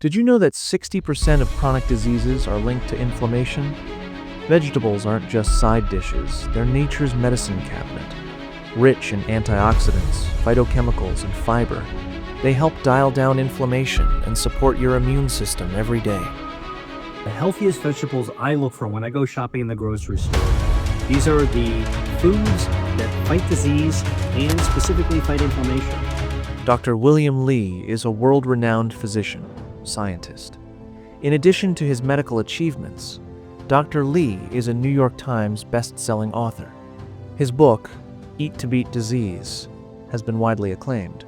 Did you know that 60% of chronic diseases are linked to inflammation? Vegetables aren't just side dishes, they're nature's medicine cabinet. Rich in antioxidants, phytochemicals, and fiber, they help dial down inflammation and support your immune system every day. The healthiest vegetables I look for when I go shopping in the grocery store. These are the foods that fight disease and specifically fight inflammation. Dr. William Li is a world-renowned physician, scientist. In addition to his medical achievements, Dr. Li is a New York Times best-selling author. His book, Eat to Beat Disease, has been widely acclaimed.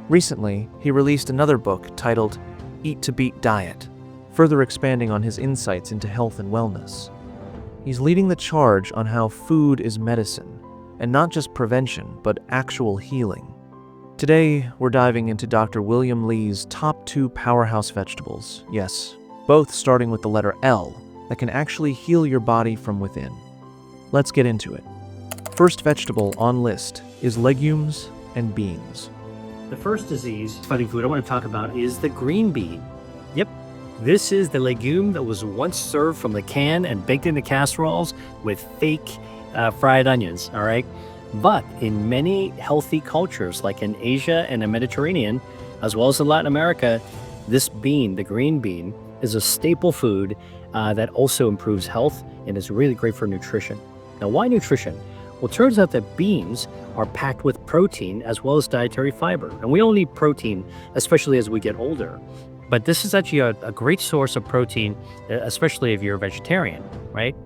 Recently, he released another book titled Eat to Beat Diet, further expanding on his insights into health and wellness. He's leading the charge on how food is medicine, and not just prevention, but actual healing. Today, we're diving into Dr. William Li's top 2 powerhouse vegetables, yes, both starting with the letter L, that can actually heal your body from within. Let's get into it. First vegetable on list is legumes and beans. The first disease-fighting food I want to talk about is the green bean. Yep, this is the legume that was once served from the can and baked into casseroles with fake fried onions, all right? But in many healthy cultures, like in Asia and the Mediterranean, as well as in Latin America, this bean, the green bean, is a staple food that also improves health and is really great for nutrition. Now, why nutrition? Well, it turns out that beans are packed with protein as well as dietary fiber. And we all need protein, especially as we get older. But this is actually a great source of protein, especially if you're a vegetarian, right?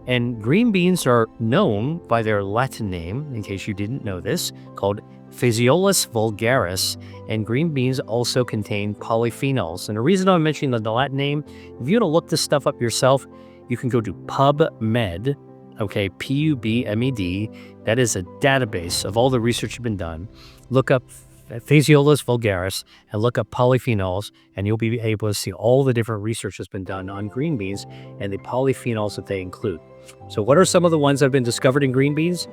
And green beans are known by their Latin name, in case you didn't know this, called Phaseolus vulgaris, and green beans also contain polyphenols. And the reason I'm mentioning the Latin name, if you want to look this stuff up yourself, you can go to PubMed, okay, PubMed. That is a database of all the research that's been done. Look up Phaseolus vulgaris and look up polyphenols, and you'll be able to see all the different research that's been done on green beans and the polyphenols that they include. So what are some of the ones that have been discovered in green beans?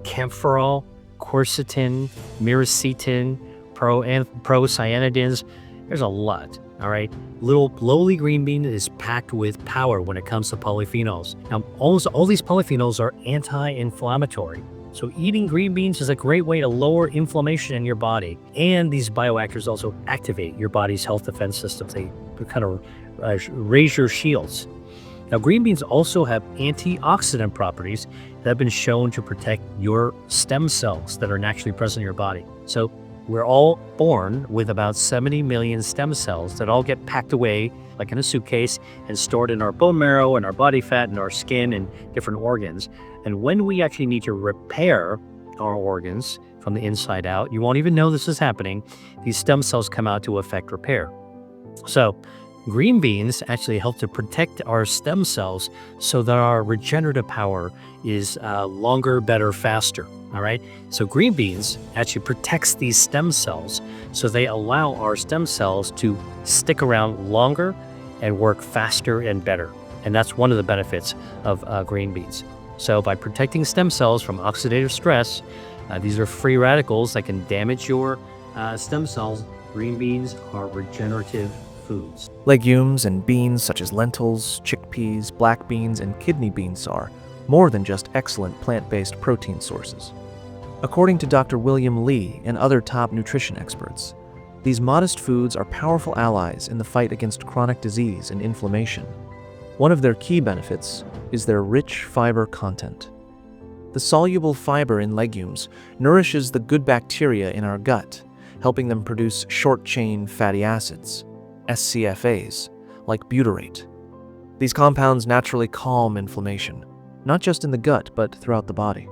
Camphorol, quercetin, myricetin, procyanidins. There's a lot, all right? Little lowly green bean is packed with power when it comes to polyphenols. Now, almost all these polyphenols are anti-inflammatory. So eating green beans is a great way to lower inflammation in your body. And these bioactors also activate your body's health defense systems. They kind of raise your shields. Now, green beans also have antioxidant properties that have been shown to protect your stem cells that are naturally present in your body. So we're all born with about 70 million stem cells that all get packed away like in a suitcase and stored in our bone marrow and our body fat and our skin and different organs. And when we actually need to repair our organs from the inside out, you won't even know this is happening. These stem cells come out to effect repair. So green beans actually help to protect our stem cells so that our regenerative power is longer, better, faster. All right. So green beans actually protects these stem cells, so they allow our stem cells to stick around longer and work faster and better. And that's one of the benefits of green beans. So by protecting stem cells from oxidative stress, these are free radicals that can damage your stem cells. Green beans are regenerative foods. Legumes and beans such as lentils, chickpeas, black beans, and kidney beans are more than just excellent plant-based protein sources. According to Dr. William Li and other top nutrition experts, these modest foods are powerful allies in the fight against chronic disease and inflammation. One of their key benefits is their rich fiber content. The soluble fiber in legumes nourishes the good bacteria in our gut, helping them produce short-chain fatty acids, SCFAs, like butyrate. These compounds naturally calm inflammation, not just in the gut, but throughout the body.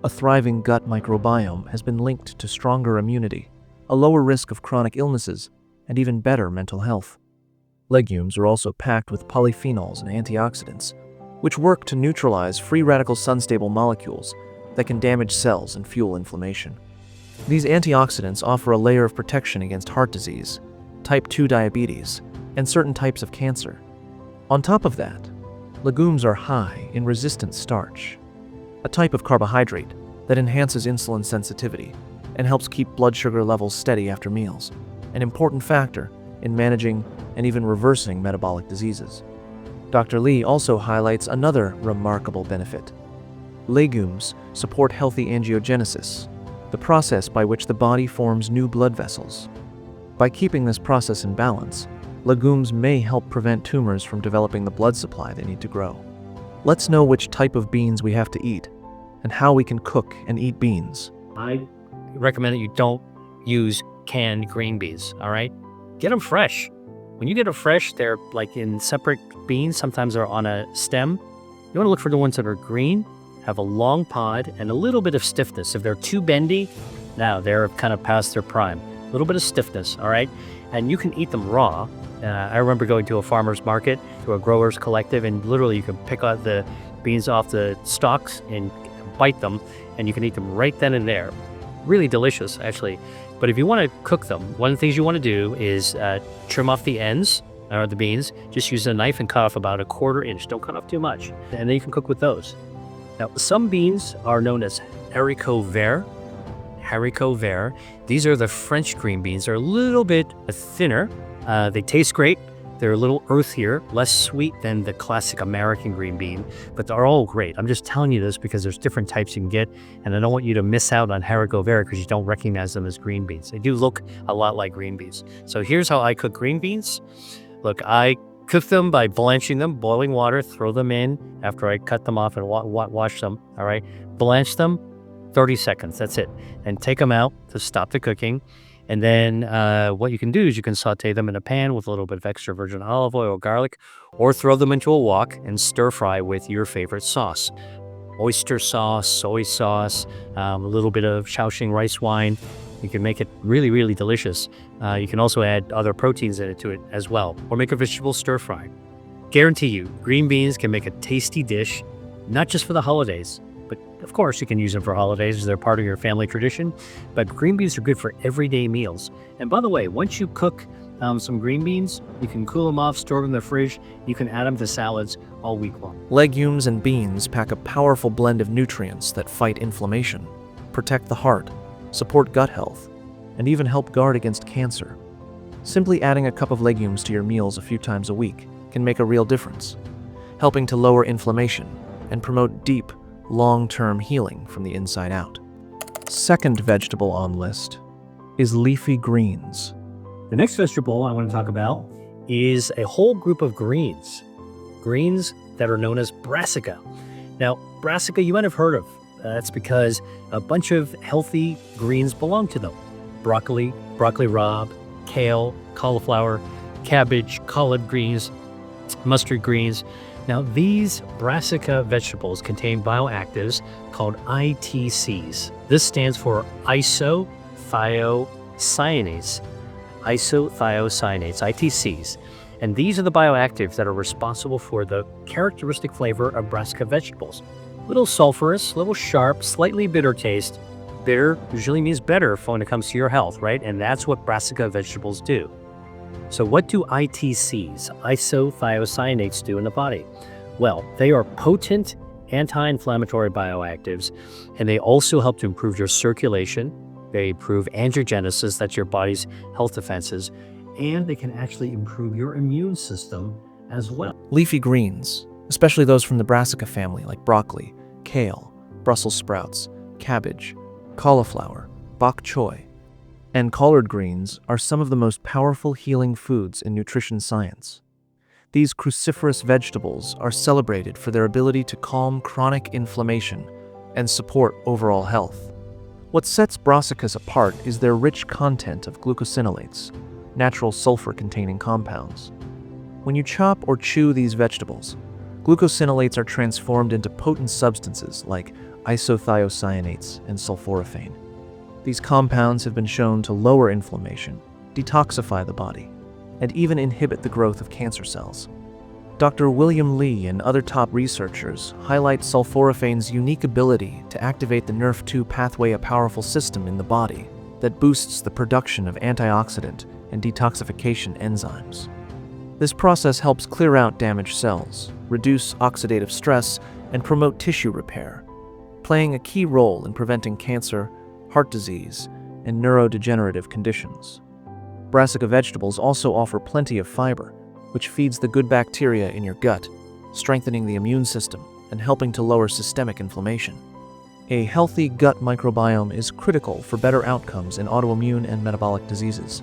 A thriving gut microbiome has been linked to stronger immunity, a lower risk of chronic illnesses, and even better mental health. Legumes are also packed with polyphenols and antioxidants, which work to neutralize free radical sun-stable molecules that can damage cells and fuel inflammation. These antioxidants offer a layer of protection against heart disease, type 2 diabetes, and certain types of cancer. On top of that, legumes are high in resistant starch, a type of carbohydrate that enhances insulin sensitivity and helps keep blood sugar levels steady after meals, an important factor in managing and even reversing metabolic diseases. Dr. Lee also highlights another remarkable benefit. Legumes support healthy angiogenesis, the process by which the body forms new blood vessels. By keeping this process in balance, legumes may help prevent tumors from developing the blood supply they need to grow. Let's know which type of beans we have to eat and how we can cook and eat beans. I recommend that you don't use canned green beans, all right? Get them fresh. When you get them fresh, they're like in separate beans. Sometimes they're on a stem. You want to look for the ones that are green, have a long pod, and a little bit of stiffness. If they're too bendy, now they're kind of past their prime. A little bit of stiffness, all right? And you can eat them raw. I remember going to a farmer's market, to a grower's collective, and literally you can pick out the beans off the stalks and bite them, and you can eat them right then and there. Really delicious, actually. But if you want to cook them, one of the things you want to do is trim off the ends of the beans. Just use a knife and cut off about 1/4 inch. Don't cut off too much. And then you can cook with those. Now, some beans are known as haricots verts. Haricots verts. These are the French green beans. They're a little bit thinner. They taste great. They're a little earthier, less sweet than the classic American green bean, but they're all great. I'm just telling you this because there's different types you can get, and I don't want you to miss out on haricots verts because you don't recognize them as green beans. They do look a lot like green beans. So here's how I cook green beans. Look, I cook them by blanching them, boiling water, throw them in after I cut them off and wash them, all right? Blanch them, 30 seconds, that's it. And take them out to stop the cooking. And then what you can do is you can saute them in a pan with a little bit of extra virgin olive oil or garlic, or throw them into a wok and stir fry with your favorite sauce. Oyster sauce, soy sauce, a little bit of Shaoxing rice wine. You can make it really, really delicious. You can also add other proteins to it as well, or make a vegetable stir fry. Guarantee you, green beans can make a tasty dish, not just for the holidays, but of course you can use them for holidays as they're part of your family tradition. But green beans are good for everyday meals. And by the way, once you cook some green beans, you can cool them off, store them in the fridge. You can add them to salads all week long. Legumes and beans pack a powerful blend of nutrients that fight inflammation, protect the heart, support gut health, and even help guard against cancer. Simply adding a cup of legumes to your meals a few times a week can make a real difference, helping to lower inflammation and promote deep, long-term healing from the inside out. Second vegetable on list is leafy greens. The next vegetable I want to talk about is a whole group of greens. Greens that are known as brassica. Now, brassica you might have heard of. That's because a bunch of healthy greens belong to them. Broccoli, broccoli rabe, kale, cauliflower, cabbage, collard greens, mustard greens. Now, these brassica vegetables contain bioactives called ITCs. This stands for isothiocyanates. Isothiocyanates, ITCs. And these are the bioactives that are responsible for the characteristic flavor of brassica vegetables. Little sulfurous, little sharp, slightly bitter taste. Bitter usually means better when it comes to your health, right? And that's what brassica vegetables do. So what do ITCs, isothiocyanates, do in the body? Well, they are potent anti-inflammatory bioactives, and they also help to improve your circulation. They improve angiogenesis, that's your body's health defenses, and they can actually improve your immune system as well. Leafy greens, especially those from the brassica family like broccoli, kale, Brussels sprouts, cabbage, cauliflower, bok choy, and collard greens are some of the most powerful healing foods in nutrition science. These cruciferous vegetables are celebrated for their ability to calm chronic inflammation and support overall health. What sets brassicas apart is their rich content of glucosinolates, natural sulfur-containing compounds. When you chop or chew these vegetables, glucosinolates are transformed into potent substances like isothiocyanates and sulforaphane. These compounds have been shown to lower inflammation, detoxify the body, and even inhibit the growth of cancer cells. Dr. William Lee and other top researchers highlight sulforaphane's unique ability to activate the NRF2 pathway, a powerful system in the body that boosts the production of antioxidant and detoxification enzymes. This process helps clear out damaged cells, reduce oxidative stress, and promote tissue repair, playing a key role in preventing cancer, heart disease, and neurodegenerative conditions. Brassica vegetables also offer plenty of fiber, which feeds the good bacteria in your gut, strengthening the immune system and helping to lower systemic inflammation. A healthy gut microbiome is critical for better outcomes in autoimmune and metabolic diseases.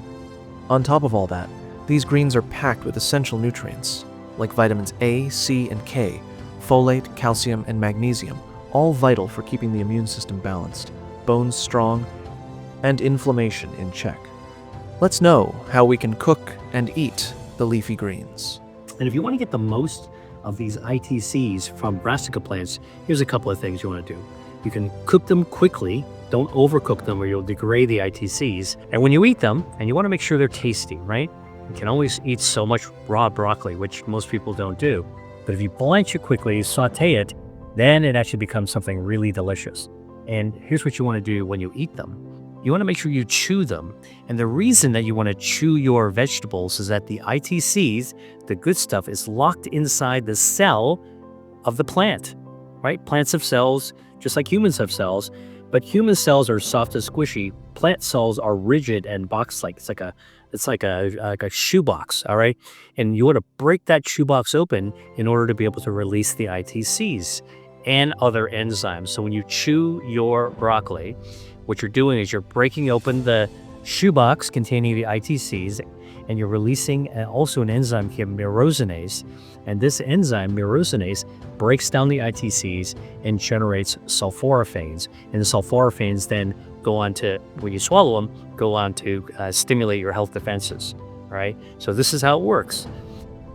On top of all that, these greens are packed with essential nutrients, like vitamins A, C, and K, folate, calcium, and magnesium, all vital for keeping the immune system balanced, bones strong, and inflammation in check. Let's know how we can cook and eat the leafy greens. And if you want to get the most of these ITCs from brassica plants, here's a couple of things you want to do. You can cook them quickly. Don't overcook them or you'll degrade the ITCs. And when you eat them, and you want to make sure they're tasty, right? You can always eat so much raw broccoli, which most people don't do. But if you blanch it quickly, saute it, then it actually becomes something really delicious. And here's what you want to do when you eat them. You want to make sure you chew them. And the reason that you want to chew your vegetables is that the ITCs, the good stuff, is locked inside the cell of the plant, right? Plants have cells, just like humans have cells, but human cells are soft and squishy. Plant cells are rigid and box-like. It's like a shoebox, all right? And you want to break that shoebox open in order to be able to release the ITCs and other enzymes. So when you chew your broccoli, what you're doing is you're breaking open the shoebox containing the ITCs, and you're releasing also an enzyme here, myrosinase. And this enzyme, myrosinase, breaks down the ITCs and generates sulforaphanes. And the sulforaphanes then go on to, when you swallow them, go on to stimulate your health defenses, all right? So this is how it works.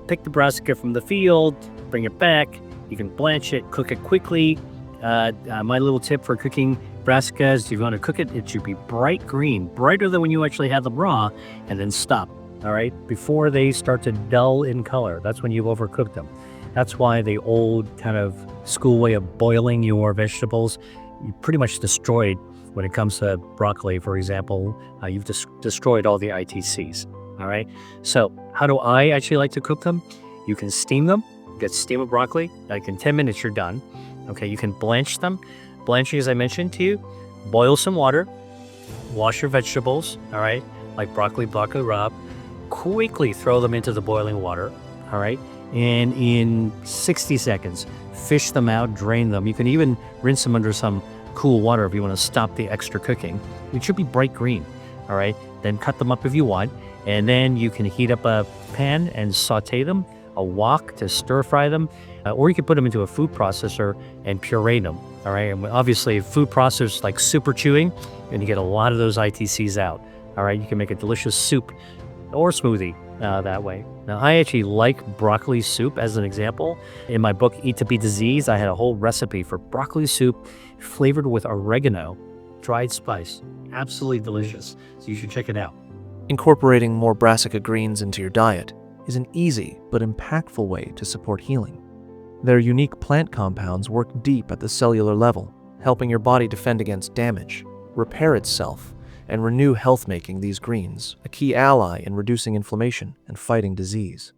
Pick the brassica from the field, bring it back. You can blanch it, cook it quickly. My little tip for cooking brassicas, if you want to cook it, it should be bright green, brighter than when you actually have them raw, and then stop, all right? Before they start to dull in color, that's when you've overcooked them. That's why the old kind of school way of boiling your vegetables, you pretty much destroyed when it comes to broccoli, for example, you've destroyed all the ITCs, all right? So how do I actually like to cook them? You can steam them, get steam of broccoli, like in 10 minutes you're done. Okay, you can blanch them. Blanching, as I mentioned to you, boil some water, wash your vegetables, all right, like broccoli rabe, quickly throw them into the boiling water, all right, and in 60 seconds, fish them out, drain them. You can even rinse them under some cool water if you want to stop the extra cooking. It should be bright green, all right? Then cut them up if you want, and then you can heat up a pan and saute them, a wok to stir fry them, or you can put them into a food processor and puree them, all right? And obviously, food processors like super chewing, and you get a lot of those ITCs out, all right? You can make a delicious soup or smoothie that way. Now, I actually like broccoli soup as an example. In my book, Eat to Beat Disease, I had a whole recipe for broccoli soup flavored with oregano, dried spice. Absolutely delicious. So you should check it out. Incorporating more brassica greens into your diet is an easy but impactful way to support healing. Their unique plant compounds work deep at the cellular level, helping your body defend against damage, repair itself, and renew health, making these greens a key ally in reducing inflammation and fighting disease.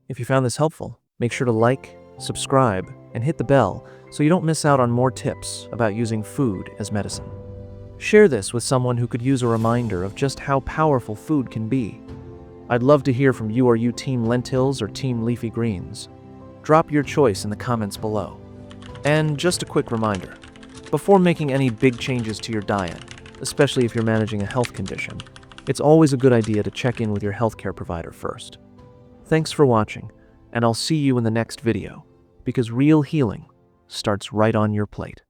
If you found this helpful, make sure to like, subscribe, and hit the bell so you don't miss out on more tips about using food as medicine. Share this with someone who could use a reminder of just how powerful food can be. I'd love to hear from you. Are you Team Lentils or Team Leafy Greens? Drop your choice in the comments below. And just a quick reminder, before making any big changes to your diet, especially if you're managing a health condition, it's always a good idea to check in with your healthcare provider first. Thanks for watching, and I'll see you in the next video, because real healing starts right on your plate.